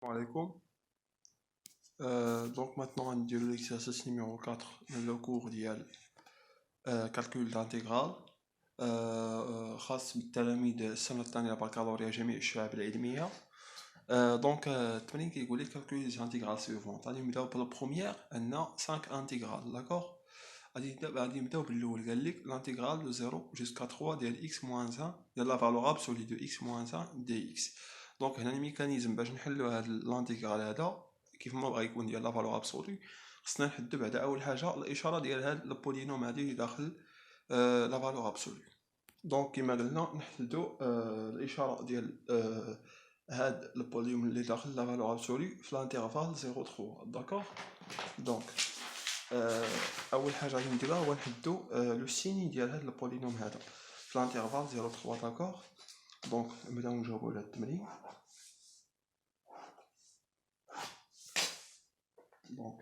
Salam alaikum. Donc maintenant on dit l'exercice numéro 4 le cours ديال calcul d'intégrale خاص بالتلاميذ السنة الثانية بكالوريا جميع الشعب العلمية. دونك التمرين كيقول لك calcul des intégrales suivantes. غادي نبداو بالبروميير عندنا 5 intégrales داكوغ. غادي نبداو بالاول قال لك l'intégrale de 0 jusqu'à 3 ديال x moins 1 ديال la valeur absolue de x moins 1 dx. دونك هنا الميكانيزم باش نحلو هاد الانتيغرال هذا كيف ما بغا يكون ديال لا فالور ابسولي خصنا نحدو بعدا اول حاجه الاشاره ديال هاد البولينوم هادي اللي داخل لا فالور ابسولي. دونك كما قلنا نحددو الاشاره ديال هاد البولينوم اللي داخل لا فالور ابسولي في الانترفال 0 3 داكوغ. دونك اول حاجه غادي نديروها هو نحدو لو سيني ديال هاد البولينوم هذا في الانترفال 0 3 داكوغ. دونك نبداو نجاوبو على التمرين. Donc,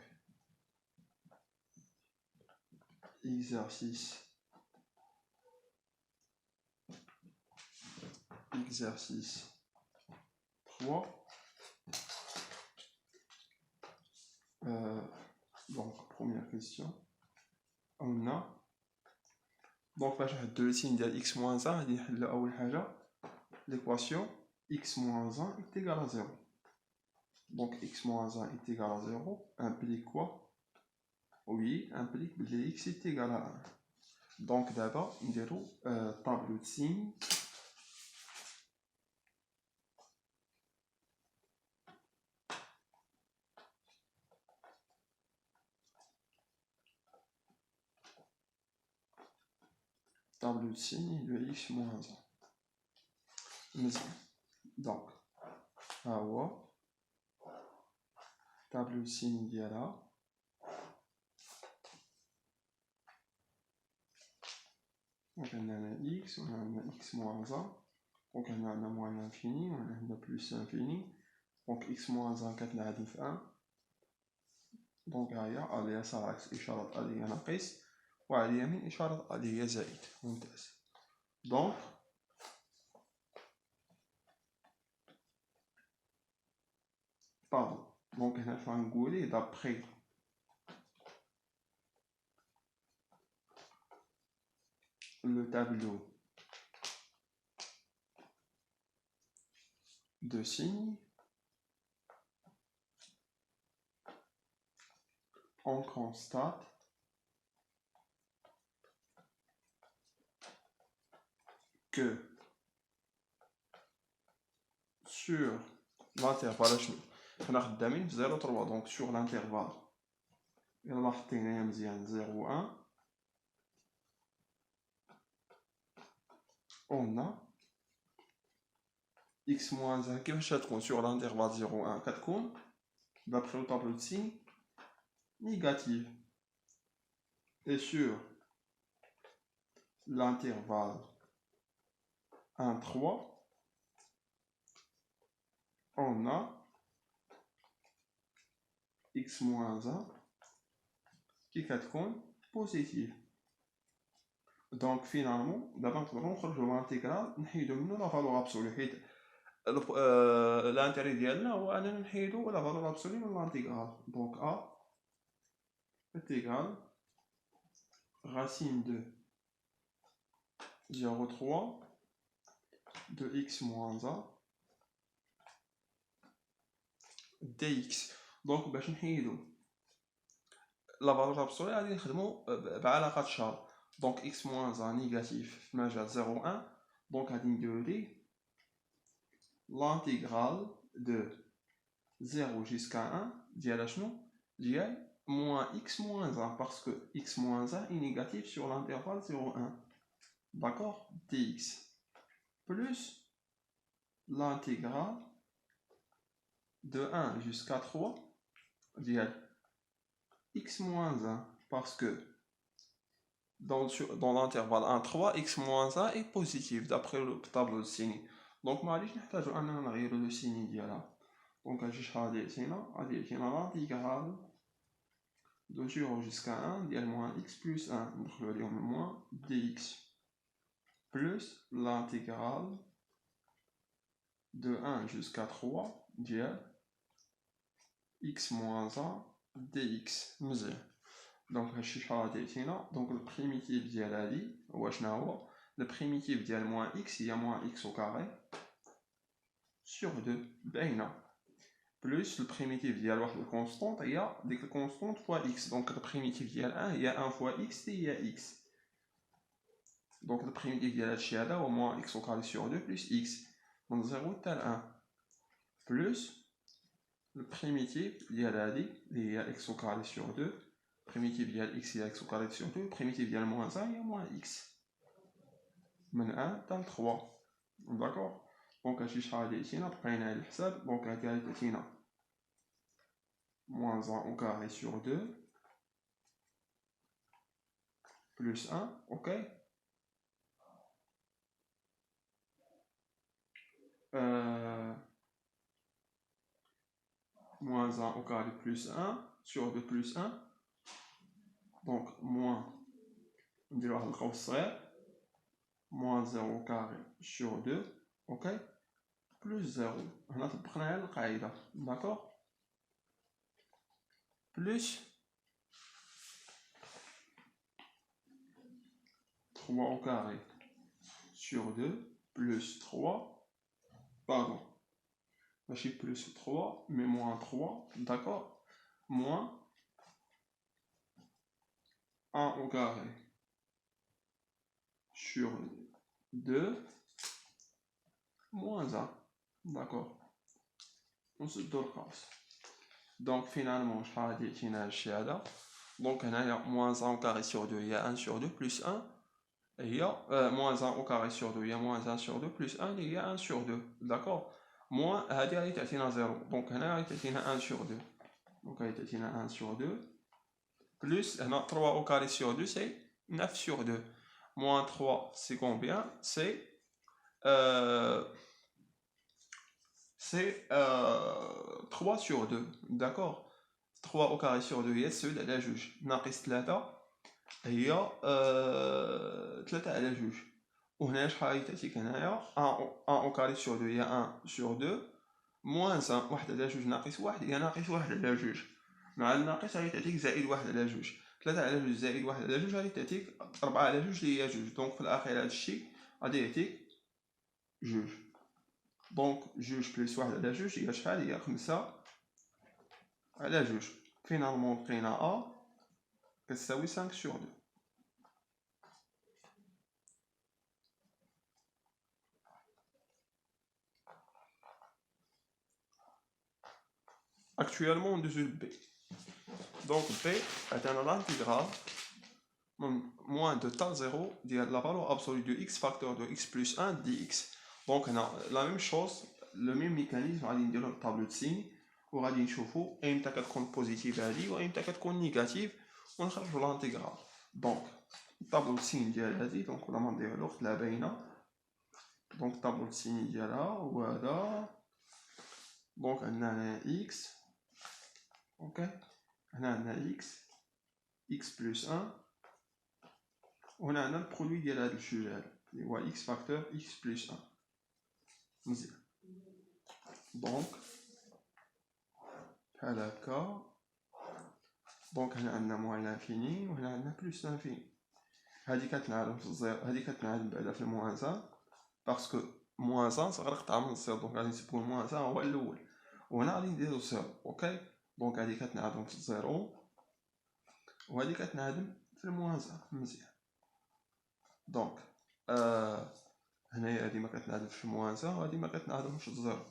exercice 3. Donc, première question. On a. Donc, باش نحدو le signe ديال x moins 1 غادي نحلو أول حاجة l'équation x moins 1 est égal à 0. Donc, x moins 1 est égal à 0 implique quoi? Oui, implique que x est égal à 1. Donc, d'abord, نديرو tableau de signes. Tableau de signes de x moins 1. Donc, tableau de signes ديالها donc on a x, on a x moins 1, donc on a moins l'infini, on a plus l'infini, donc x moins 1 كتنعدم في 1. donc هيا اللي هي صارت إشارة اللي هي ناقص وعلى اليمين إشارة اللي هي زائد. ممتاز. donc pardon donc هنا فغنقولي d'après le tableau de signes on constate que sur l'intervalle حنا خدامين في 0 3 donc sur l'intervalle يلا حطيناها مزيان 0 1 on a x moins 1 كيفاش تكون sur l'intervalle 0 1 كتكون d'après le tableau de signes négative et sur l'intervalle 1 3 on a x moins 1 qui كتكون positive. donc finalement دابا نقدروا نخرجوا من الانتيغرال نحيدو منه لا فالور ابسولي حيت l'intérêt ديالنا هو اننا نحيدو لا فالور ابسولي من الانتيغرال. donc a est égal racine de 0,3 de x moins 1 dx. donc باش نحيدو لا فالور ابسولي غادي نخدمو بعلاقة شارب. donc x moins 1 négatif في مجال 0 1 donc غادي نديرو ليه l'intégrale de 0 jusqu'à 1 ديال شنو ديال moins x moins 1 parce que x moins 1 est négatif sur l'intervalle 0 1 d'accord dx plus l'intégrale de 1 jusqu'à 3 ديال x moins 1 parce que dans l'intervalle 1 3 x moins 1 est positif d'après le tableau de signes. donc ما غاديش نحتاجو اننا نغيرو لو سيني ديالها. donc اجي شحال ديالتينا غادي يعطينا l'intégrale de 0 jusqu'à 1 ديال moins x plus 1 ندخلو عليهم moins dx plus l'intégrale de 1 jusqu'à 3 ديال x moins 1 dx مزيان. دونك هادشي شحال غادي يعطينا؟ دونك البريميتيف ديال هادي هو شنو هو؟ البريميتيف ديال موان اكس هي موان اكس او كاري سور 2 باينه، بلوس البريميتيف ديال واحد الكونستونط هي ديك الكونستونط فوا اكس. دونك البريميتيف ديال 1 هي 1 فوا اكس هي اكس. دونك البريميتيف ديال هادشي هذا هو موان اكس او كاري سور 2 بلوس اكس من 0 حتى ل 1 بلوس البريميتيف ديال هادي اللي هي اكس او كاري سور 2. بريميتيف ديال اكس هي اكس او كاري سور 2. بريميتيف ديال موان 1 هي موان اكس من 1 حتى ل 3. داكوغ. دونك هادشي شحال غادي يعطينا؟ بقينا على الحساب. دونك هادي غادي تعطينا moins 1 au carré sur 2 plus 1, ok. Moins 1 au carré plus 1 sur 2 plus 1. Donc moins, on dirait moins 0 au carré sur 2, ok. Plus 0. On a pris le d'accord. Plus 3 au carré sur 2 plus 3. Pardon. J'ai plus 3, mais moins 3, d'accord. Moins 1 au carré sur 2 moins 1, d'accord. On se donne casse. Donc finalement, je vais dire donc il y a moins 1 au carré sur 2, il y a 1 sur 2 plus 1. Et il y a moins 1 au carré sur 2, il y a moins 1 sur 2 plus 1, il y a 1 sur 2, d'accord. Moins, il y a 0. Donc il y a 1 sur 2. Donc il y a 1 sur 2. Plus 3 au carré sur 2, c'est 9 sur 2. Moins 3, c'est combien? C'est 3 sur 2. D'accord. 3 au carré sur 2 هي السود على جوج ناقص 3 هي 3 على جوج. وهنا شحال تعطيك هنايا 1 au carré sur 2 هي 1 sur 2 moins 1 1 على جوج ناقص 1 هي ناقص 1 على جوج مع الناقص غادي تعطيك زائد 1 على جوج. 3 على جوج زائد 1 على جوج غادي تعطيك 4 على جوج اللي هي جوج. دونك في الاخير هادشي غادي يعطيك جوج. دونك جوج بلس 1 على جوج هي شحال؟ هي 5 على جوج. فينالمون لقينا ا كتساوي 5 sur 2. Actuellement on déduit B. Donc B est l'intégrale moins de temps 0 de la valeur absolue de x facteur de x plus 1 dx. Donc on a la même chose, le même mécanisme غادي نديرو الطابلو de signe وغادي نشوفو ايمتى كتكون بوزيتيف هادي وايمتى كتكون نيجاتيف ونخرجو لانتيغرال. دونك الطابلو de signe ديال هادي دونك ولا ما نديرو لا باينه. دونك الطابلو de signe ديالها هو هذا. دونك عندنا هنا x اوكي. هنا عندنا x بلس 1 وهنا عندنا البرودوي ديال هاد الجوج هادو اللي هو x فاكتور x بلس 1 مزيان. دونك بحال هكا. دونك هنا عندنا موان لانفيني وهنا عندنا بلس لانفيني. هادي كتنعدم في الزيرو هادي كتنعدم بعدا في الموان 1 باسكو موان 1 صغر قطعه من الزيرو. دونك غادي نسبو الموان 1 هو الاول وهنا غادي نديرو زيرو اوكي. دونك هادي كتنعدم في الزيرو وهادي كتنعدم في الموان 1 مزيان. دونك هنايا هادي ما كتنعدمش في الموان 1 وهادي ما كتنعدمش في الزيرو.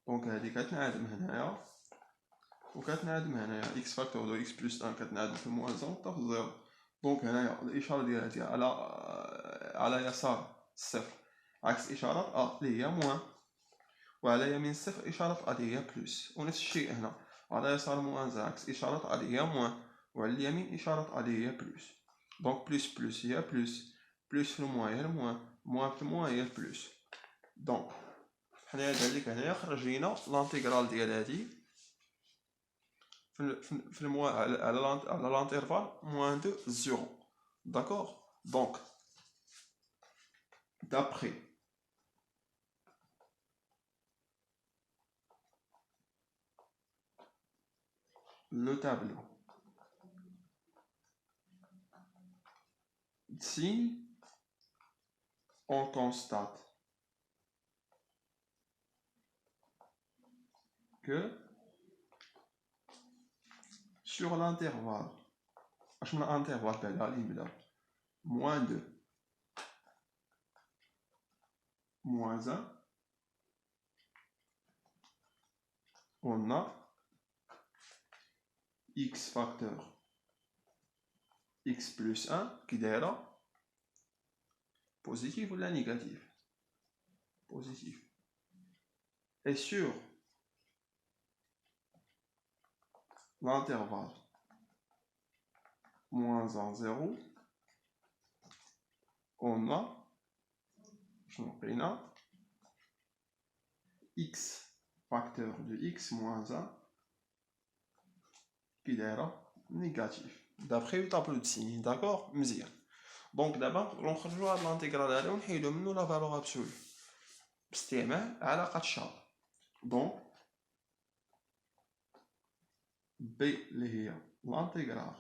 دونك هادي كتنعدم هنايا وكتنعدم هنايا x فاكتور دو x بلس 1 كتنعدم في الموان 1 حتى في الزيرو. دونك هنايا الاشاره ديال هادي على يسار الصفر عكس اشاره ا اللي هي موان وعلى يمين الصفر اشاره ا اللي هي بلس. ونفس الشيء هنا على يسار موان 1 عكس اشاره ا اللي هي موان وعلى اليمين اشاره ا اللي هي بلس. دونك بلس بلس هي بلس بلس في الموان هي الموان موان في الموان هي بلس. دونك حنايا دالك هنايا خرج لينا لانتيغرال ديال هادي في الموان على لانترفال موان دو زيرو. داكوغ. دونك d'après le tableau. Ici, on constate que sur l'intervalle, moins 2, moins 1, on a x facteur x plus 1 qui est positif ou la négatif? Positif. Et sur l'intervalle moins 1, 0, on a x facteur de x moins 1 qui est négatif. D'après le tableau de signes, d'accord? Mzien. Donc d'abord, on va voir l'intégrale on va nous la valeur absolue. باستعمال علاقة الشرط. Donc B اللي هي l'intégrale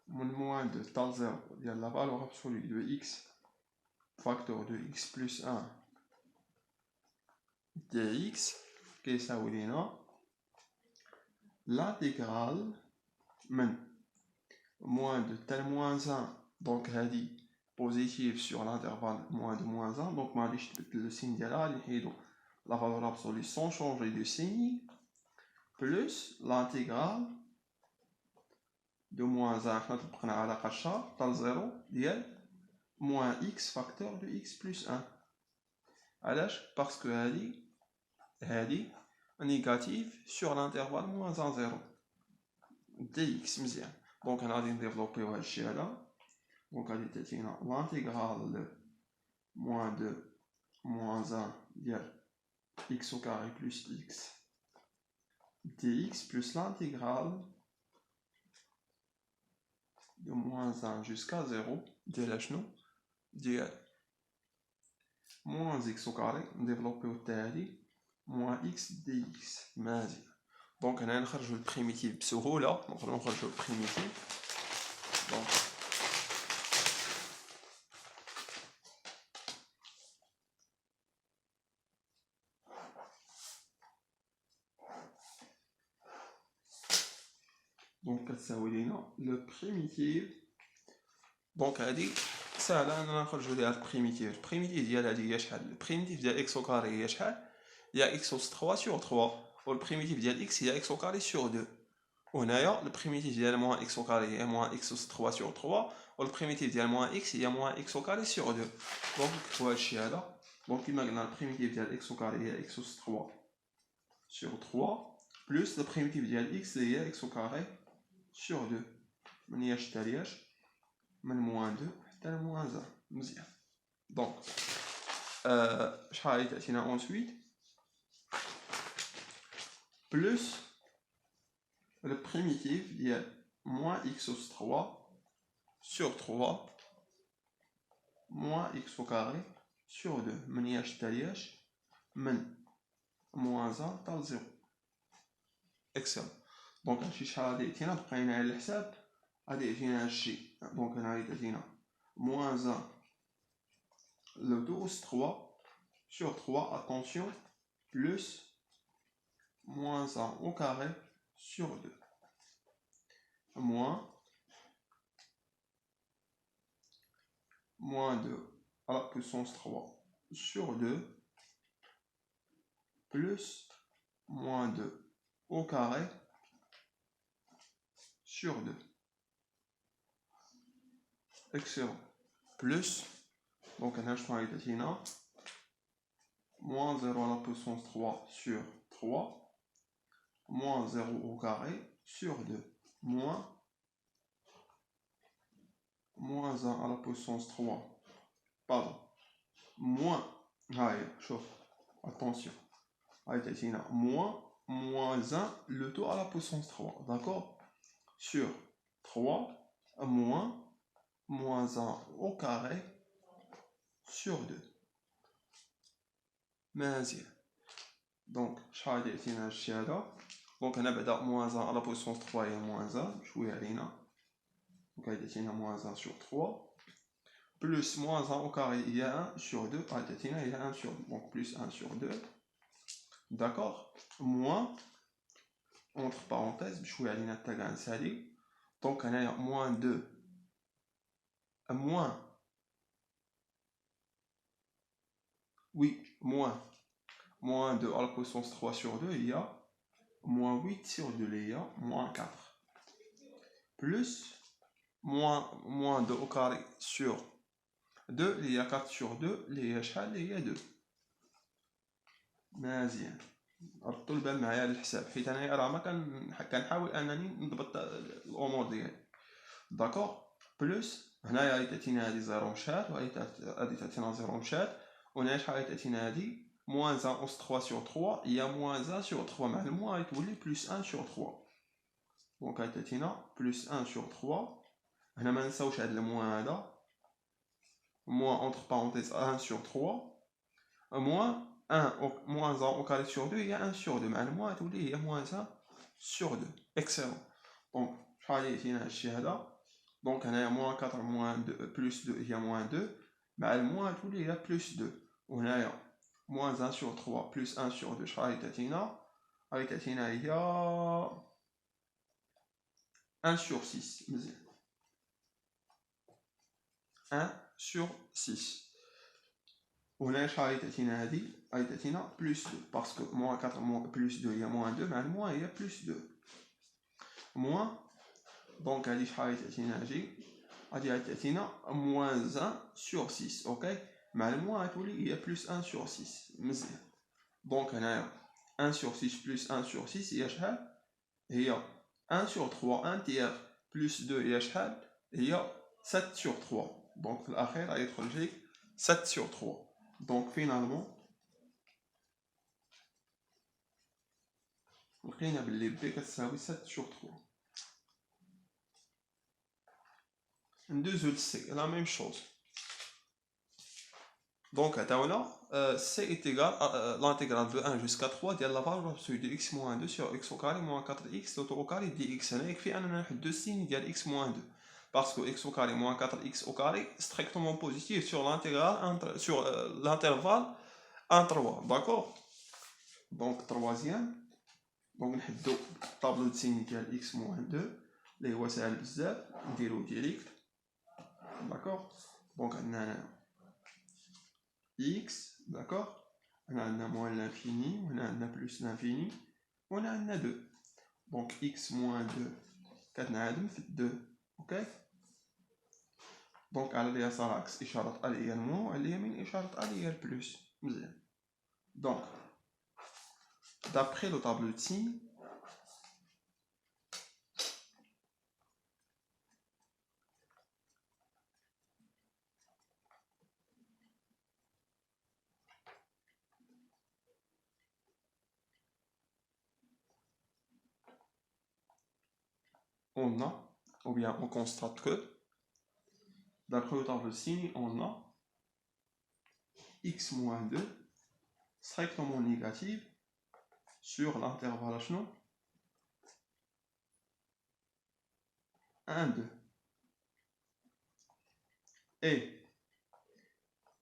من moins de tal 0 ديال la valeur absolue de x facteur de x plus 1 dx كيساوي لينا l'intégrale من moins de tel moins 1 donc هذه positive sur l'intervalle moins de moins 1 donc ما غاديش تبدل le signe ديالها غادي نحيدو la valeur absolue sans changer de signe plus l'intégrale de moins 1 حنا طبقنا علاقة الشرط tal 0 ديال moins x facteur de x plus 1 علاش parce que هذه négative sur l'intervalle moins 1 0 dx مزيان donc انا غادي نديفلوبيو هاد الشيء هذا donc غادي تعطينا l'intégrale de moins 2 moins 1 ديال x au carré plus x dx plus l'intégrale de moins 1 jusqu'à 0 ديال اشنو ديال moins x au carré نديفلوبيو حتى هادي moins x dx مزيان دونك هنا نخرجوا البريميتيف بسهوله نقدروا نخرجوا البريميتيف دونك كتساوي لينا لو بريميتيف دونك هادي ساهله اننا نخرجوا ليها البريميتيف ديال هادي هي شحال البريميتيف ديال x au carré هي شحال هي x أس 3 sur 3 والبريميتيف ديال x هي x au carré sur 2 وهنايا البريميتيف ديال moins x au carré هي moins x أس 3 sur 3 والبريميتيف ديال moins x هي moins x au carré sur 2 دونك نكتبوا هادشي هذا دونك كيما قلنا البريميتيف ديال x au carré هي x أس 3 sur 3 بلس البريميتيف ديال x هي x au carré sur 2 منياش التالياش من moins 2 حتى moins 1 مزيان دونك شحال غادي تعطينا ensuite plus le primitif ديال moins x أس 3 sur 3 moins x au carré sur 2 منياش التالياش من moins 1 حتى 0 اكسل دونك هادشي شحال غادي يعطينا بقينا على الحساب غادي يعطينا هادشي دونك هنا غادي تعطينا moins 1 le 2 أس 3 sur 3 attention plus moins 1 au carré sur 2 moins 2 à la puissance 3 sur 2 plus moins 2 au carré sur 2 excellent plus donc هنا شنو غادي تعطينا moins 0 à la puissance 3 sur 3 moins 0 au carré sur 2 moins 1 à la puissance 3 pardon moins شوف attention غادي تعطينا moins 1 le tout à la puissance 3 d'accord sur 3 moins 1 au carré sur 2 مزيان دونك شحال غادي يعطينا هادشي هذا دونك هنا بعدا موان 1 على بويسونس 3 هي موان 1 شويه علينا، دونك هاي تعطينا موان 1 sur 3 plus moins 1 au carré il y a 1 sur 2 هاي تعطينا il y a 1 sur 2 donc plus 1 sur 2 d'accord moins entre parenthèses بشويه علينا حتى كاع نسالي دونك هنايا moins 2 moins 2 à la puissance 3 sur 2 il y a moins 8 sur 2 il y a moins 4 plus moins 2 au carré sur 2 il y a 4 sur 2 il y a شحال il y a 2 مزيان ردوا البال معايا للحساب حيت انايا راه ما كنحاول انني نضبط الامور ديالي داكوغ بلس هنايا غادي تعطينا هادي زيرو مشات وغادي تعطينا زيرو مشات وهنايا شحال غادي تعطينا هادي موان 1 أوس 3 sur 3 il y a moins 1 sur 3 مع الموا غادي تولي بلس 1 sur 3 دونك غادي تعطينا بلس 1 sur 3 هنا ما نساوش هاد الموان هذا moins entre parenthèses 1 sur 3 moins 1 au carré sur 2 il y a 1 sur 2 مع الموا تولي هي moins 1 sur 2 excellent دونك شحال يعطينا هادشي هذا دونك هنايا moins 4 moins 2 plus 2 هي moins 2 مع الموا تولي هي plus 2 وهنايا moins 1 sur 3 plus 1 sur 2 شحال غادي تعطينا غادي تعطينا هي 1 sur 6 مزيان 1 sur 6 وهنا شحال غادي تعطينا هادي غادي تعطينا بلس 2 باسكو moins 4 بلس 2 هي moins 2 مع الموا هي بلس 2 moins دونك هادي شحال غادي تعطينا غادي تعطينا moins 1 sur 6 اوكي مع الموا غتولي هي بلس 1 sur 6 مزيان دونك هنايا 1 sur 6 plus 1 sur 6 هي شحال هي 1 sur 3 1 tiers plus 2 هي شحال هي 7 sur 3 دونك في الاخير غادي يدخل لك 7 sur 3 دونك فينالمون لقينا بلي بي كتساوي 7 sur 3 ندوزو لسي لا ميم شوز دونك عطاونا c est égal à l'intégrale de 1 jusqu'à 3 ديال la valeur absolue de x moins 2 sur x au carré moins 4x l'auto au carré dx هنا يكفي اننا نحدو السين ديال x moins 2 parce que x au carré moins 4x au carré strictement positif sur l'intégrale sur l'intervalle 1 3 d'accord donc troisième دونك نحدو الطابلو د سين ديال x moins 2 اللي هو ساهل بزاف نديرو ديريكت d'accord دونك عندنا هنا x d'accord هنا عندنا moins l'infini وهنا عندنا plus l'infini وهنا عندنا 2 donc x moins 2 كتنعدم في 2 اوكي دونك على اليسار عكس اشاره ال هي المو وعلى اليمين اشاره ال هي البلس مزيان دونك d'après le tableau de signes on a, ou bien on constate que, d'après le tableau de signes, on a x moins 2 strictement négative sur l'intervalle 1, 2. Et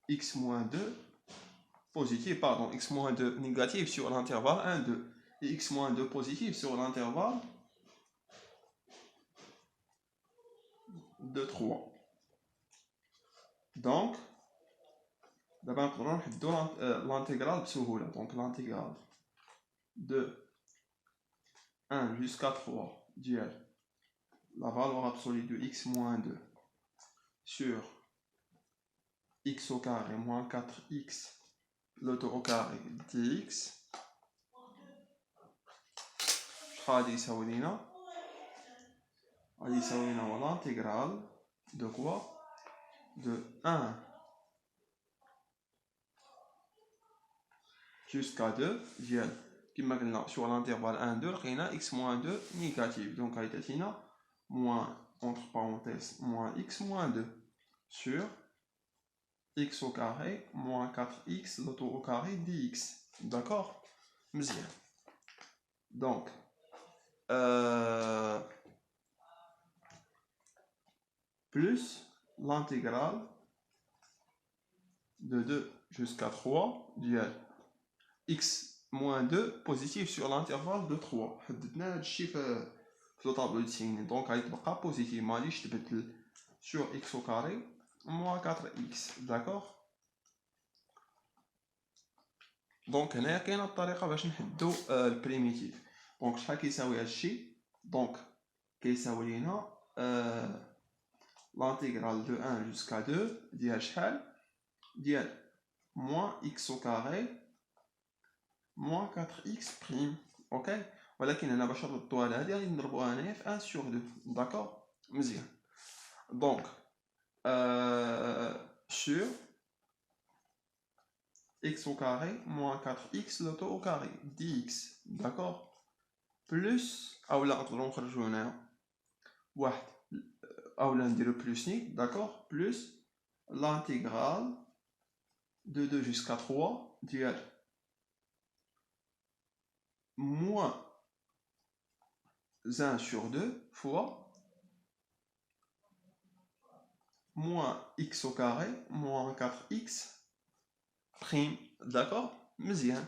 x moins 2 positif, pardon, x moins 2 négatif sur l'intervalle 1, 2. Et x moins 2 positif sur l'intervalle 2, 3. Donc, d'abord, on va l'intégrale بسهولة. Donc, l'intégrale de 1 jusqu'à 3 dièle la valeur absolue de x moins 2 sur x au carré moins 4x l'auto au carré dx غادي يساوي لينا l'intégrale de quoi de 1 jusqu'à 2 ديال كما قلنا sur l'intervalle 1 2 لقينا x moins 2 négatif donc غادي تعطينا moins entre parenthèses moins x moins 2 sur x au carré moins 4x l'auto au carré dx d'accord مزيان donc euh, plus l'intégrale de 2 jusqu'à 3 ديال x moins 2 positif sur l'intervalle de 3. حددنا هاد الشيء في لو طابلو دو سيني. دونك غيتبقى بوزيتيف ما غاديش تبدل sur x au carré moins 4x. داكوغ. دونك هنايا كاينه الطريقه باش نحدو البريميتيف. دونك شحال كيساوي هاد الشيء؟ دونك كيساوي لينا l'intégrale de 1 jusqu'à 2 ديال شحال؟ ديال moins x au carré moins 4x prime. اوكي. ولكن هنا باش نردوها لهادي غادي نضربوها هنايا في 1 sur 2. داكوغ. مزيان. دونك sur x au carré moins 4x le tout au carré dx. D'accord. Plus اولا نقدروا نخرجوا هنايا واحد اولا نديرو بلس ني. داكوغ. بلس l'intégrale de 2 jusqu'à 3 ديال moins 1 sur 2 fois moins x au carré moins 4x prime. D'accord. مزيان.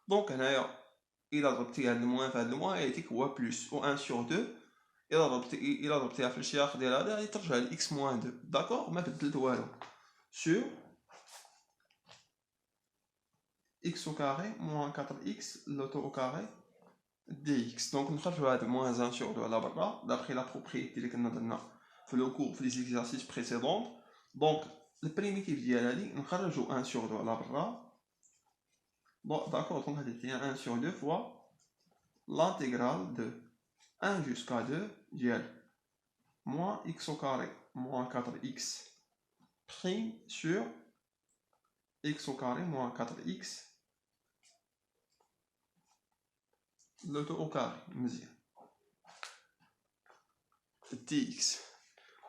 دونك هنايا إلا ضربتي هاد الموان في هاد الموان يعطيك هو بلس و 1 sur 2. إلا ضربتيها في الاشتراك ديال هذا غادي ترجع ل x moins 2. داكوغ. ما بدلت والو. sur x au carré moins 4x le tout au carré dx. دونك نخرجوا هاد moins 1 sur 2 على برا d'après la propriété اللي كنا درنا في لو كور في لي زيكزارسيس بريسيدون. دونك البريميتيف ديال هادي نخرجوا 1 sur 2 على برا. Bon, d'accord, donc on a 1 sur 2 fois l'intégrale de 1 jusqu'à 2 dial moins x au carré moins 4x prime sur x au carré moins 4x le tout au carré. dx.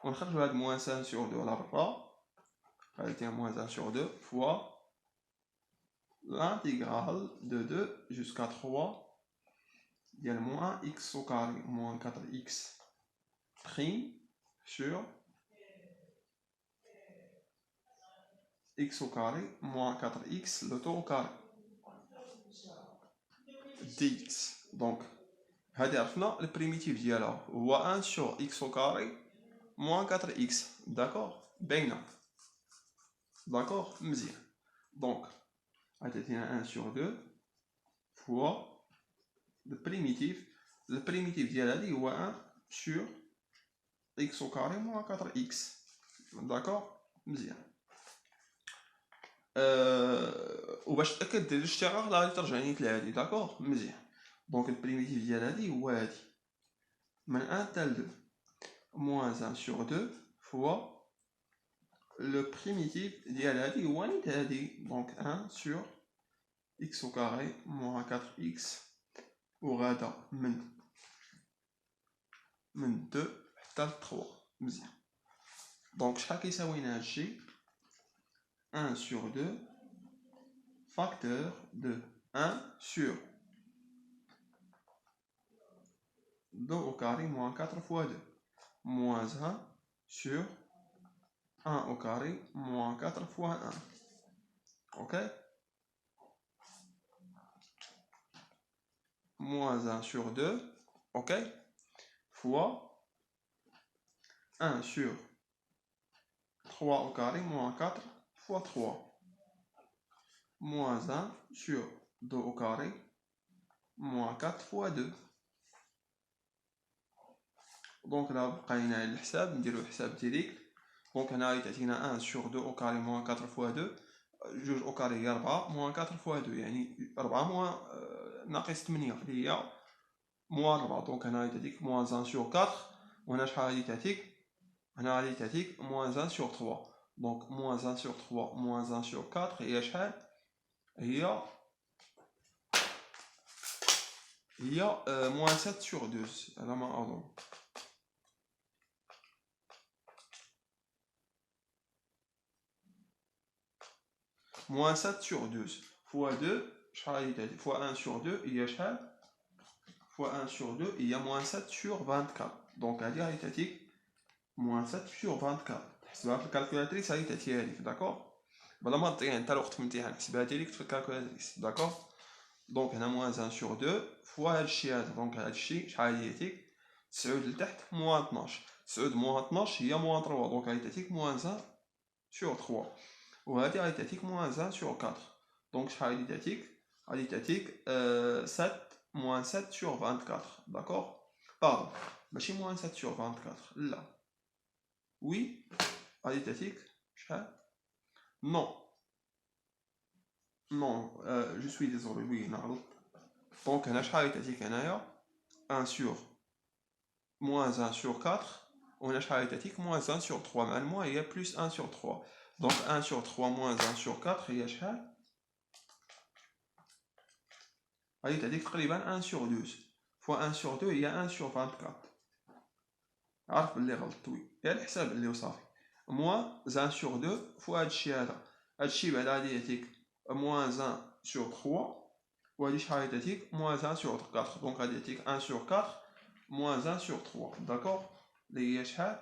On a moins 1 sur 2 là-bas. Moins 1 sur 2 fois l'intégrale de 2 jusqu'à 3 il y a le moins x au carré moins 4x prime sur x au carré moins 4x le tout au carré dx. donc هذه عرفنا البريميتيف ديالها هو 1 sur x au carré moins 4x. d'accord. باينه. d'accord. مزيان. donc عطيتينا 1 sur 2 fois le primitif ديال هذه هو 1 sur x au carré moins 4x. d'accord. مزيان. وباش تاكد دير الاشتراك غادي ترجع نيت لهادي. داكوغ. مزيان. دونك البريميتيف ديال هادي هو هادي من 1 حتى 2 moins 1 sur 2 fois le primitif ديال هادي هو نيت هادي. دونك 1 sur x au carré moins 4x وغادا من 2 حتى ل 3. مزيان. دونك شحال كيساوينا هادشي؟ 1 sur 2 facteur de 1 sur 2 au carré moins 4 fois 2 moins 1 sur 1 au carré moins 4 fois 1. ok. moins 1 sur 2 ok fois 1 sur 3 au carré moins 4 fois 3 moins 1 sur 2 au carré moins 4 fois 2. دونك راه بقينا على الحساب نديرو حساب ديريكت. دونك هنا تعطينا 1 sur 2 au carré moins 4 fois 2 جوج au carré هي 4 moins 4 fois 2 يعني 4 moins ناقص 8 اللي هي moins 4. دونك هنا تعطيك moins 1 sur 4 وهنا شحال غادي تعطيك؟ هنا غادي تعطيك moins 1 sur 3. دونك moins 1 sur 3 moins 1 sur 4 هي شحال؟ هي moins 7 sur 2 على ما أظن. moins 7 sur 2 fois 2 شحال غادي تعطيك؟ fois 1 sur 2 هي شحال؟ fois 1 sur 2, il y a moins 7 sur 24. Donc, هذه غادي تعطيك moins 7 sur 24. حسبها في الكالكولاتريس غادي تعطيها لك، داكوغ؟ بلا ما تطيح انت الوقت في الامتحان، حسبها لك في الكالكولاتريس، داكوغ؟ دونك هنا moins 1 sur 2 فوا هادشي هذا، دونك هادشي شحال غادي يعطيك؟ 9 لتحت moins 12. 9 moins 12 هي moins 3، دونك غادي تعطيك moins 1 sur 3. وهادي غادي تعطيك moins 1 sur 4. دونك شحال غادي تعطيك؟ غادي تعطيك 7 moins 7 sur 24، داكوغ؟ باردون، ماشي moins 7 sur 24، لا. وي غادي تعطيك شحال؟ نو نو جو سوي ديزولي، وي نغلط. دونك هنا شحال غادي تعطيك هنايا؟ 1 sur moins 1 sur 4. وهنا شحال غادي تعطيك؟ moins 1 sur 3. مع الموا هي plus 1 sur 3. دونك 1 sur 3 moins 1 sur 4 هي شحال؟ غادي تعطيك تقريبا 1 sur 12 فوا 1 sur 2 هي 1 sur 24. عارف بلي غلطت، وي غير الحساب اللي وصافي. moins 1 sur 2 فوا هادشي هذا، هادشي بعدا غادي يعطيك moins 1 sur 3. وهادي شحال غادي تعطيك؟ moins 1 sur 4. دونك غادي يعطيك 1 sur 4 moins 1 sur 3، داكوغ؟ اللي هي شحال؟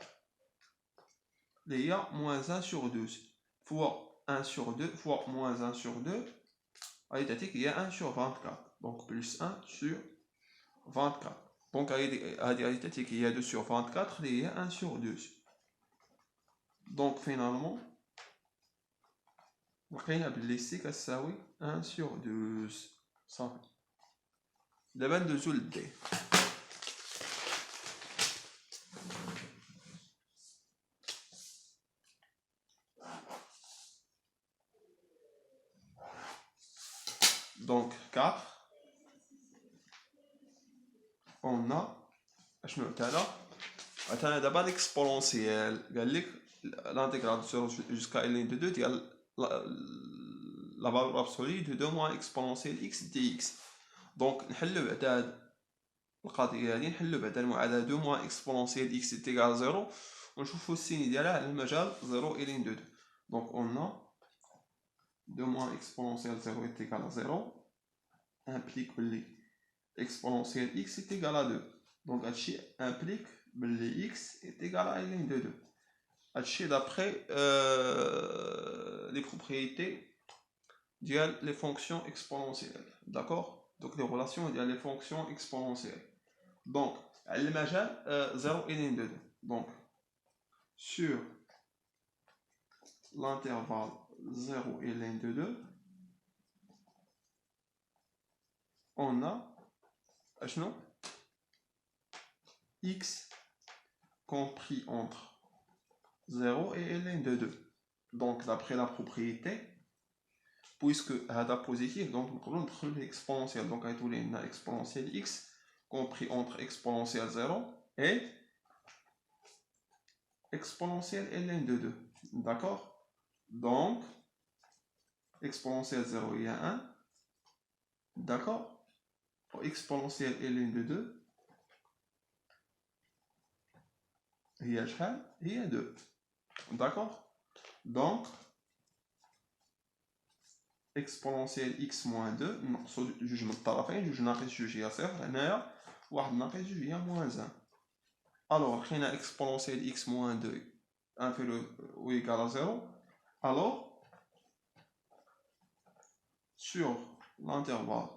اللي هي moins 1 sur 12 فوا 1 sur 2 فوا moins 1 sur 2 غادي تعطيك هي 1 sur 24. دونك plus 1 sur 24. دونك هادي غادي تعطيك هي 2 sur 24 اللي هي 1 sur 12. دونك فينالمون لقينا بلي سي كتساوي 1 sur 12. صافي. دابا ندوزو للدي. Donc 4, on a اشنو عطانا؟ عطانا دابا ليكسبونونسيال، قال لك l'intégrale de 0 jusqu'à ln de 2 ديال la valeur absolue de 2 moins exponentielle x dx. دونك نحلو بعدا هاد القضيه هادي، نحلو بعدا المعادله 2 moins exponentielle x est égal à 0 ونشوفو السين ديالها على المجال 0 ln de 2. دونك on a 2 moins exponentielle 0 est égal à 0 implique بلي exponentielle x est égal à 2. Donc هادشي implique بلي x est égal à ln de 2. هادشي d'après les propriétés ديال les fonctions exponentielles, d'accord? Donc les relations ديال les fonctions exponentielles. Donc على المجال 0 ln de 2. Donc sur l'intervalle 0 ln de 2 on a x compris entre 0 et ln de 2. Donc d'après la propriété, puisque هذا positif, donc nous ندخل l'exponentielle. Donc غيتولي لنا exponentielle x compris entre exponentielle 0 et exponentielle ln de 2. D'accord? Donc exponentielle 0 il y a 1. D'accord? Exponentielle ln de 2 il y a شحال؟ il y a 2. D'accord? Donc exponentielle x moins 2 نقصو جوج من الطرفين، جوج ناقص جوج هي صفر، هنايا واحد ناقص جوج هي moins 1. alors لقينا exponentielle x moins 2 inférieur ou égal à 0. alors sur l'intervalle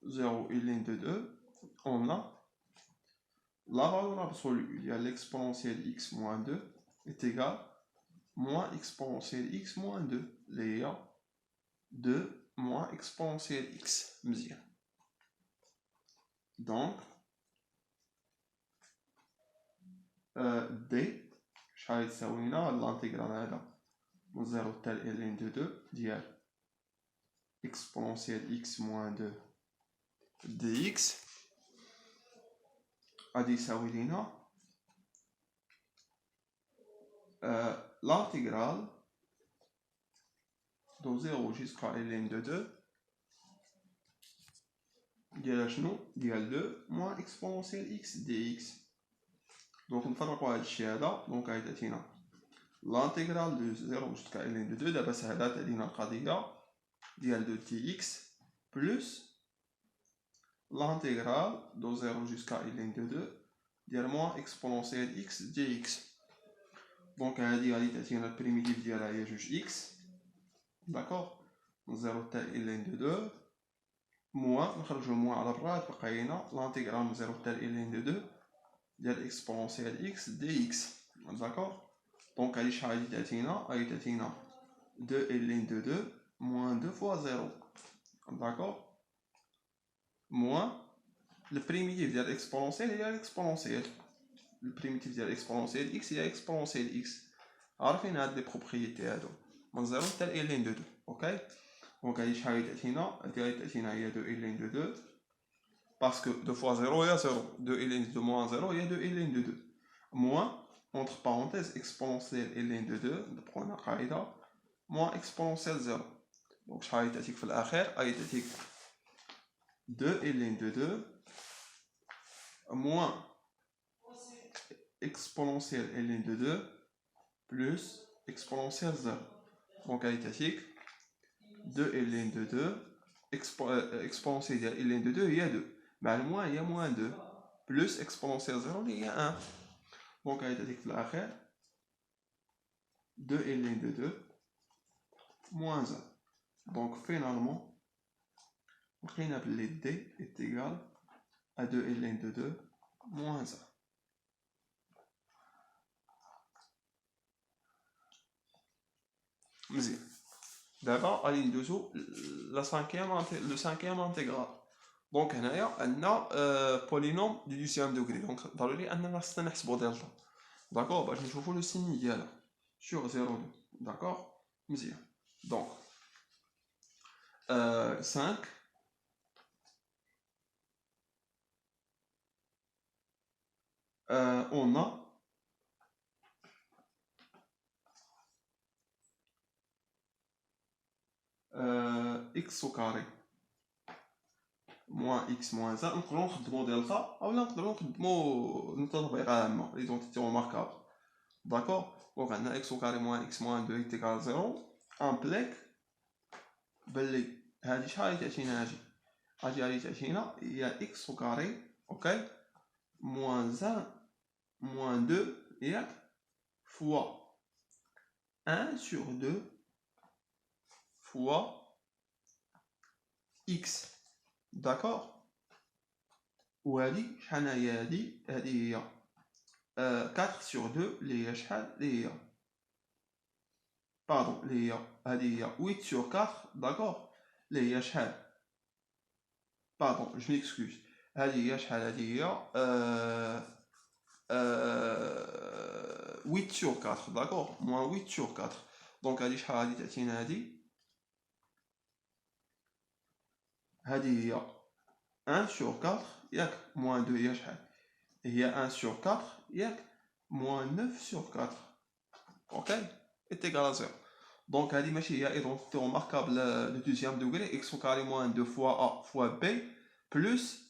0 et ln de 2 on a la valeur absolue de l'exponentielle x moins 2 est égale moins exponentielle x moins 2 اللي هي 2 moins exponentielle x. مزيان. donc d شحال تساوي لنا الانتيغرال هذا من 0 حتى ln de 2 ديال exponentielle x moins 2 dx غادي يساوي لنا l'intégrale de 0 jusqu'à ln de 2 ديال شنو؟ ديال 2 moins exponentielle x dx. دونك نفرقو هادشي هذا. دونك غادي تعطينا l'intégrale de 0 jusqu'à ln de 2. دابا سهلات علينا القضيه ديال 2 tx plus l'intégrale de 0 jusqu'à ln de 2 ديال moins exponentielle x dx. Donc هذه غادي تعطينا البريميتيف ديالها هي جوج x. داكوغ 0 حتى ln de 2 moins نخرجو moins على برا تبقى لينا l'intégrale من 0 حتى ln de 2 ديال exponentielle x dx. داكوغ دونك هادي شحال غادي تعطينا؟ غادي تعطينا 2 ln de 2 moins 2 fois 0. داكوغ moins le primitif ديال الاكسبونونسيال هي الاكسبونونسيال. البريميتيف ديال الاكسبونونسيال x هي اكسبونونسيال x. عارفين هاد لي بروبريتي هادو من 0 حتى ln de 2. اوكي دونك هادي شحال غادي تعطينا؟ هادي تعطينا هي 2 ln de 2 باسكو 2 fois 0 هي 0. 2 ln de 2 moins 0 هي 2 ln de 2 moins entre parenthèses exponentielle ln de 2 نطبقو هنا قاعده moins exponentielle 0. دونك شحال غادي تعطيك في الاخير؟ غادي تعطيك 2 ln de 2 moins exponentielle ln de 2 plus exponentielle 0. Donc غادي تعطيك 2 ln de 2 exponentielle ديال ln de 2 هي 2 مع الموان هي moins 2 plus exponentielle 0 اللي هي 1. دونك غادي تعطيك في الاخير 2 ln de 2 moins 1. Donc finalement لقينا بلي d est égal à 2 ln de 2 moins 1. مزيان دابا غادي ندوزو لو سانكيام انتيغرال. دونك هنايا عندنا بولينوم دو دوزيام دوغري. دونك ضروري اننا خصنا نحسبو دلتا داكوغ باش نشوفو لو سيني ديالها سور 0 داكوغ مزيان. دونك 5 on a x au carré moins x moins 1. نقدروا نخدموا دلتا اولا نقدروا نخدموا تطبيقه عامه لي زونتيتي ريماركابل داكوغ. دونك عندنا x au carré moins x moins 2 égale 0 امبليك بلي هادي شحال غادي تعطينا؟ هادي غادي تعطينا هي x au carré اوكي moins 1 moins 2 ياك fois 1 sur 2 fois x d'accord. وهادي شحال هي؟ هادي هي 4 sur 2 اللي هي شحال؟ اللي هي باردون اللي هي هادي هي 8 sur 4 d'accord اللي هي شحال؟ باردون جو ميكسكوز هادي هي شحال؟ هادي هي 8 sur 4 d'accord moins 8 sur 4. دونك هادي شحال غادي تعطينا؟ هادي هي 1 sur 4 ياك moins 2 هي شحال؟ هي 1 sur 4 ياك moins 9 sur 4 اوكي est égal à 0. دونك هادي ماشي هي ايدونتيتي ريماركابل دو دوزيام دوغري x au carré moins 2 fois a fois b plus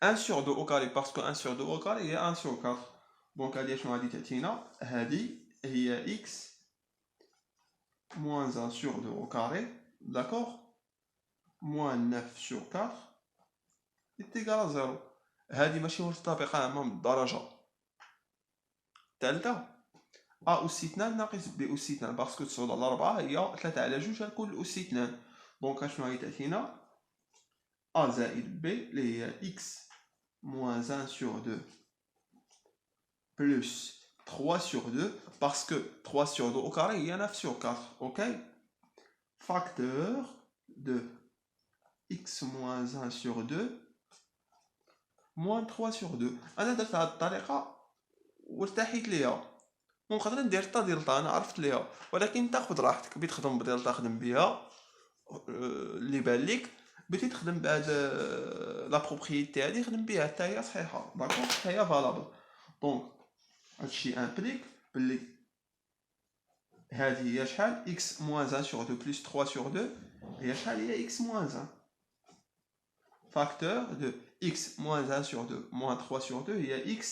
1 sur 2 au carré parce que 1 sur 2 au carré هي 1 sur 4. دونك هادي شنو غادي تعطينا؟ هادي هي x moins 1 sur 2 au carré d'accord moins 9 sur 4 est égal à 0. هادي ماشي مرتبطه عامه من الدرجه الثالثه ا اس 2 ناقص بي اس 2 باسكو 9 على 4 هي 3 على 2 غنكون اس 2. دونك شنو غادي تعطينا؟ ا زائد بي اللي هي x moins 1 sur 2 plus 3 sur 2 parce que 3 sur 2 au carré il y a 9 sur 4 ok facteur de x moins 1 sur 2 moins 3 sur 2. انا درت هاد الطريقه وارتحيت ليها ونقدر ندير حتى دلتا انا عرفت ليها ولكن انت خذ راحتك بغيت تخدم بدلتا خدم بها اللي بان ليك بغيتي تخدم بهاد لا بروبريتي هادي خدم بها حتى هي صحيحه داكوغ حتى هي فالابل. دونك هادشي امبليك بلي هادي هي شحال x moins 1 sur 2 plus 3 sur 2 هي شحال؟ هي x moins 1 facteur de x moins 1 sur 2 moins 3 sur 2 هي x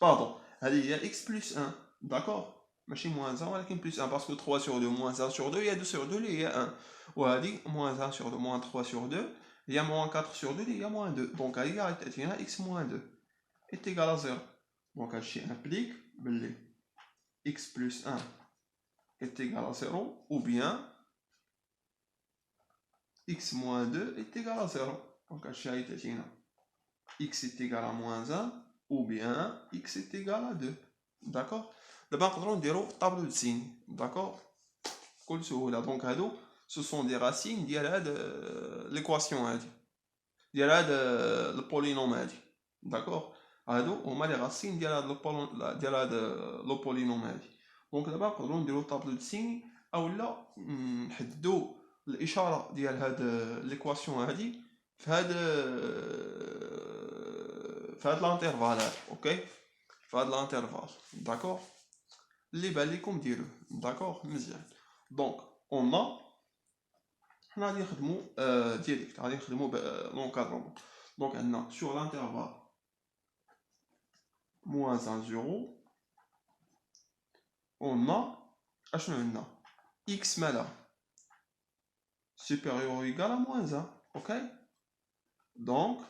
pardon هادي هي x plus 1 d'accord ماشي moins 1 ولكن plus 1 parce que 3 sur 2 moins 1 sur 2 هي 2 sur 2 اللي هي 1 وهادي moins 1 sur 2 moins 3 sur 2 Il y a moins 4 sur 2, il y a moins 2. Donc, il y a x moins 2 est égal à 0. Donc, ceci implique que x plus 1 est égal à 0, ou bien x moins 2 est égal à 0. Donc, x est égal à moins 1, ou bien x est égal à 2. D'accord? D'abord, on va faire tableau de signes. D'accord? Donc, ce sont des racines de l'équation. Le polynôme. D'accord? On a les racines de le polynôme. Donc, d'abord, on va faire le tableau de signes. Ou là, l'ishara de l'équation fait l'intervalle. Ok? Fait l'intervalle. D'accord? Les balais comme dire. D'accord? Donc, on a direct. L'encadrement. Donc, sur l'intervalle moins 1, 0, on a x mala supérieur ou égal à moins 1. Ok? Donc,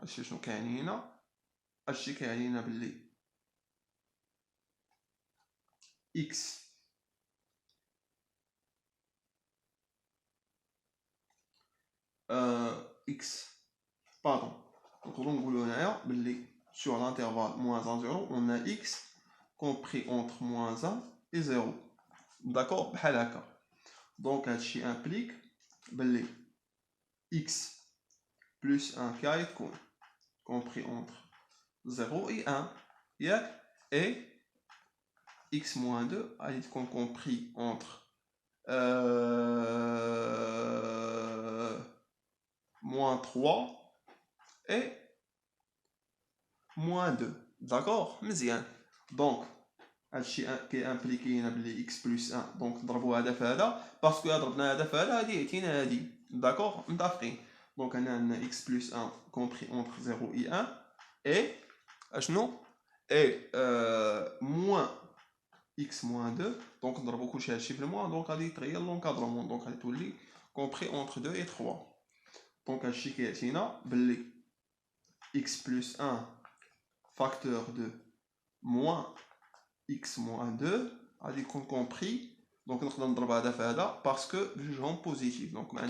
شنو كاين هنا؟ هادشي كاين هنا بلي x pardon. Donc, sur l'intervalle moins 1, 0, on a x compris entre moins 1 et 0. D'accord? Donc, ceci implique que x plus 1 qui est compris entre 0 et 1. Et x moins 2 a été compris entre moins 3 et moins 2. D'accord? Donc, ce qui est impliqué x plus 1. Donc, parce que d'accord? Donc, on a x plus 1 compris entre 0 et 1. Et moins x moins 2. Donc, on a beaucoup de chiffres moins. Donc, on a l'encadrement. Donc, on a tout compris entre 2 et 3. Donc, on a x plus 1 facteur de moins x moins 2 a compris. Donc, on a parce que je rends positif. Donc, on a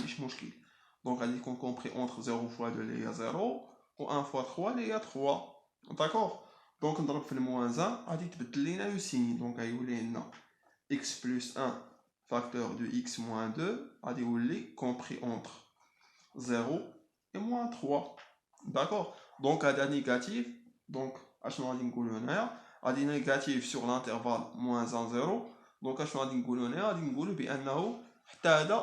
donc, on a compris entre 0 fois 2, il y a 0. Ou 1 fois 3, il y a 3. D'accord? Donc, on a fait le moins 1, on a dit le signe. Donc, on a x plus 1 facteur de x moins 2 a dit compris entre 0 et moins 3. D'accord? Donc, à la négative, donc, à dit négatif sur l'intervalle moins 1, 0. Donc, à dit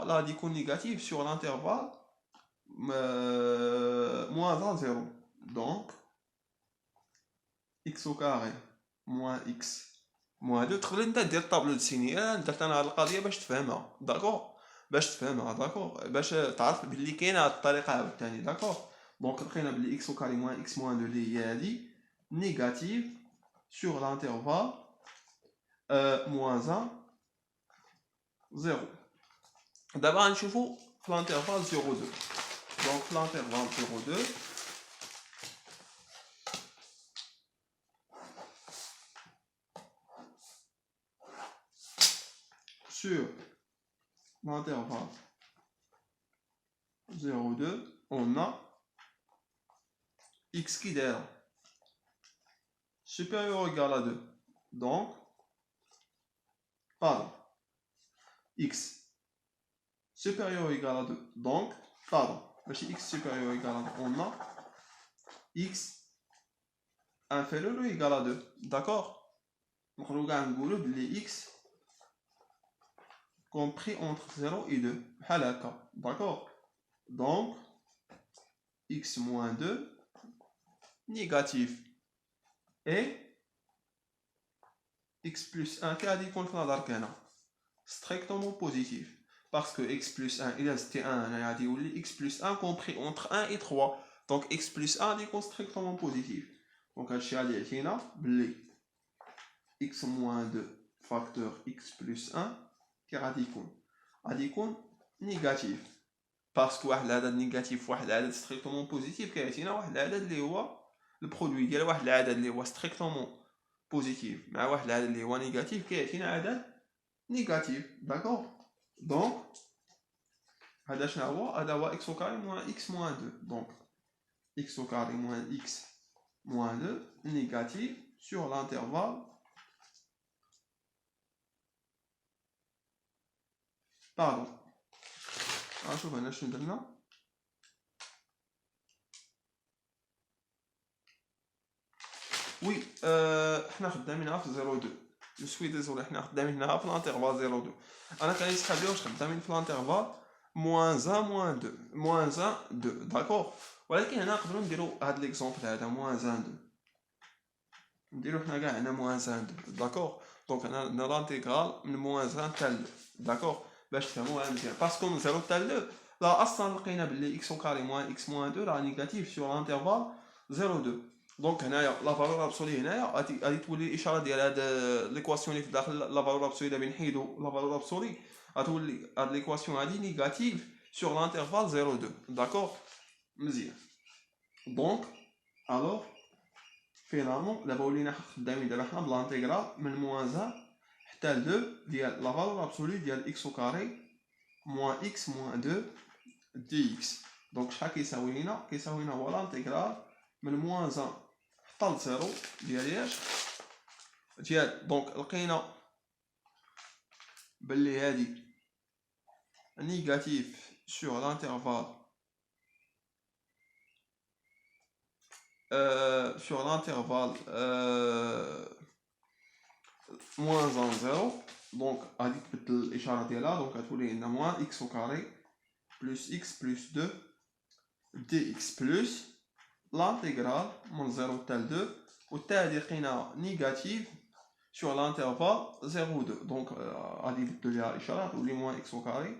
la dit négative sur l'intervalle moins 1, 0. Donc, x au carré moins x moins 2. تقدر انت دير طابلو دو سيني. درت انا هاد القضيه باش تفهمها. داكور باش تعرف بلي كاينه هاد الطريقه عاوتاني. داكور دونك لقينا بلي x au carré moins x moins 2 اللي هي هادي négative sur l'intervalle moins 1 0. دابا غنشوفو في l'intervalle 0 2. Donc l'intervalle 0 2 sur l'intervalle 0 2 on a x qui est supérieur ou égal à 2. Donc, pardon, x supérieur ou égal à 2. Donc, pardon, x supérieur ou égal à 2, on a x inférieur ou égal à 2. D'accord? Donc, on regarde les x compris entre 0 et 2. D'accord? Donc, x moins 2 négatif. Et x plus 1 qui a dit qu'on fait l'arcana strictement positif. Parce que x plus 1, il restait 1, il a dit x plus 1 compris entre 1 et 3. Donc x plus 1 dit qu'on strictement positif. Donc il y a x moins 2 facteur x plus 1 qui a dit qu'on négatif. باسكو واحد العدد نيجاتيف وواحد العدد ستريكتومون بوزيتيف كيعطينا واحد العدد اللي هو البرودوي ديال واحد العدد اللي هو ستريكتومون بوزيتيف مع واحد العدد اللي هو نيجاتيف كيعطينا عدد نيجاتيف. داكوغ دونك هذا شنو هو؟ هذا هو اكس او كاري موان اكس موان 2. دونك اكس au carré moins x moins 2 négatif sur l'intervalle pardon. نشوف هنا شنو درنا. وي حنا خدامينها في 0.2. جو سوي ديزولي حنا خدامينها في الانترفال 0.2. انا كنسحب لي واش خدامين في الانترفال moins 1 moins 2 moins 1 2. داكوغ ولكن هنا نقدروا نديرو هاد ليكزومبل هذا moins 1 2 نديرو حنا كاع هنا moins 1 2. داكوغ دونك هنا عندنا لانتيغرال من moins 1 حتى 2. داكوغ باش تفهموها مزيان باسكو من 0 حتى 2 لا اصلا لقينا بلي x au carré moins x moins 2 راه نيجاتيف سور الانترفال 0.2. دونك هنايا لا فالور ابسولي هنايا غادي تولي الاشاره ديال هاد ليكواسيون اللي في داخل لا فالور ابسولي دابا نحيدو لا فالور ابسولي غتولي هاد ليكواسيون هادي نيجاتيف سور لانترفال 0.2. داكوغ مزيان. دونك الوغ فينالمون دابا ولينا خدامين دابا حنا بلانتيغرال من موان 1 حتى 2 ديال لا فالور ابسولي ديال اكس او كاري موان اكس موان 2 دي اكس. دونك شحال كيساوي لينا؟ كيساوي لنا هو لانتيغرال من موان 1 حتى ل 0 ديال اش ديال. دونك لقينا بلي هادي نيجاتيف سور لانترفال sur l'intervalle moins 1 0. donc غادي تبدل الاشاره ديالها دونك غتولي لنا moins x au carré plus x plus 2 dx plus l'intégrale من 0 حتى 2 وحتى هادي لقينا نيجاتيف sur l'intervalle 0 2. دونك غادي نبدلو ليها الاشاره تولي moins x au carré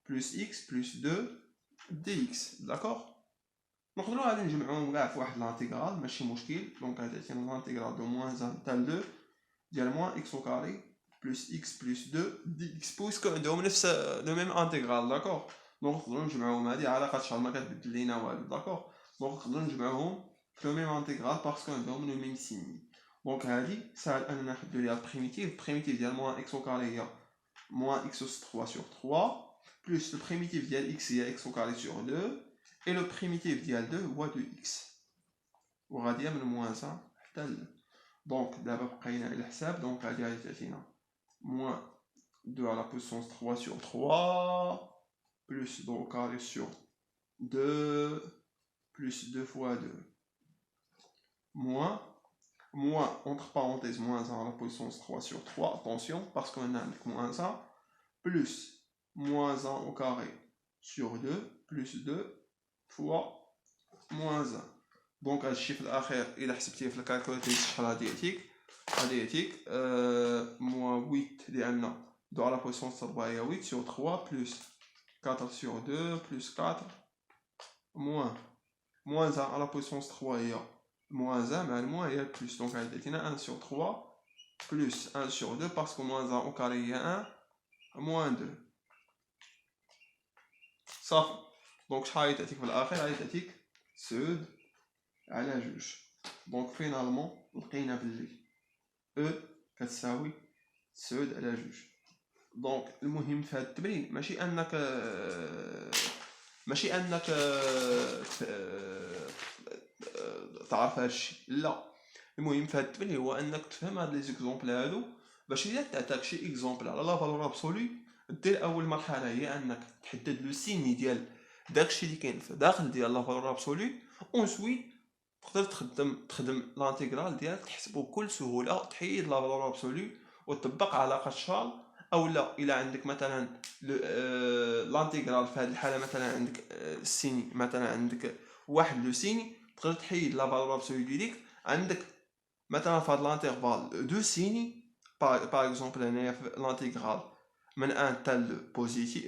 plus x plus 2 dx. داكوغ نقدروا غادي نجمعوهم كاع في واحد لانتيغرال ماشي مشكل. دونك غادي تعطينا لانتيغرال دو موان 1 حتى 2 ديال موان اكس او كاري بلس اكس بلس 2 دي اكس بويسكو عندهم نفس لو ميم انتيغرال. داكوغ دونك نقدروا نجمعوهم هادي علاقه شحال ما كتبدل لينا والو. داكوغ دونك نقدروا نجمعوهم في لو ميم انتيغرال باسكو عندهم لو ميم سين. دونك هادي ساهل اننا نحدو ليها البريميتيف ديال موان اكس او كاري هي موان اكس اس 3 sur 3 بلس البريميتيف ديال اكس هي اكس او كاري sur 2 et le primitif ديال 2 هو 2x وغاديه من موان 1 حتى ل. دونك دابا بقينا على الحساب. دونك غادي تعطينا موان 2 على بويسونس 3 sur 3 plus 2 au carré sur 2 plus 2 fois 2 moins entre parenthèses moins 1 à la puissance 3 sur 3 attention parce qu'on a moins 1 plus moins 1 au carré sur 2 plus 2 fois moins 1. دونك هادشي في الاخير الا حسبتيه في الكالكوليتير شحال غادي يعطيك؟ غادي يعطيك موان 8 ديالنا 2 على بويسونس 4 هي 8 sur 3 plus 4 sur 2 plus 4 moins 1 على بويسونس 3 هي moins 1 مع الموان هي بلس. دونك غادي تعطينا 1 sur 3 plus 1 sur 2 باسكو moins 1 au carré هي 1 moins 2 صافي. دونك شحال غادي تعطيك في الاخير؟ غادي تعطيك سود على جوج. دونك فينالمون لقينا بلي او كتساوي سود على جوج. دونك المهم في هذا التمرين ماشي انك تعرف هادشي، لا، المهم في هذا التمرين هو انك تفهم هاد لي زيكزومبل هادو باش الا تعطاك شي اكزومبل على لا فالور ابسولي دير اول مرحله هي انك تحدد لو سيني ديال داكشي اللي كاين في داخل ديال لا فالور ابسولي اونسويت تقدر تخدم لانتيغرال ديالك تحسبو بكل سهوله، تحيد لا فالور ابسولي وتطبق علاقه شال. او لا الا عندك مثلا لانتيغرال في هذه الحاله مثلا عندك السيني مثلا عندك واحد لو سيني تقدر تحيد لا فالور ابسولي ديالك. عندك مثلا في هذا لانتيغرال دو سيني باغ اكزومبل هنايا في لانتيغرال من 1 حتى ل بوزيتيف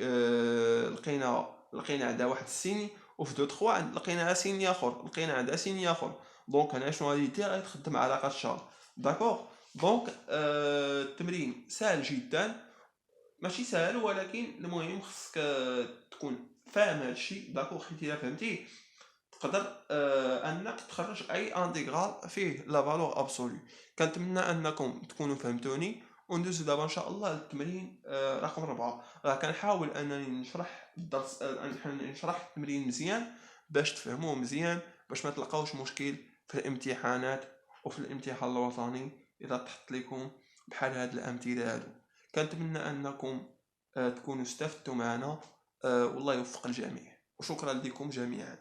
لقينا عندها واحد السيني وفي دو 3 لقينا سيني اخر لقينا عندها سيني اخر. دونك هنا شنو غادي دير؟ غادي تخدم علاقه شال. داكوغ دونك التمرين سهل جدا، ماشي سهل ولكن المهم خصك تكون فاهم هادشي داكوغ، حيت الا فهمتيه تقدر انك تخرج اي انتيغرال فيه لا فالور ابسولو. كنتمنى انكم تكونوا فهمتوني، وندوزو دابا ان شاء الله للتمرين رقم 4. راه كنحاول انني نشرح الدرس، نشرح التمرين مزيان باش تفهموه مزيان، باش ما تلقاوش مشكل في الامتحانات وفي الامتحان الوطني اذا تحط لكم بحال هاد الامثله هادو. كنتمنى انكم تكونوا استفدتوا معنا، والله يوفق الجميع، وشكرا لكم جميعا.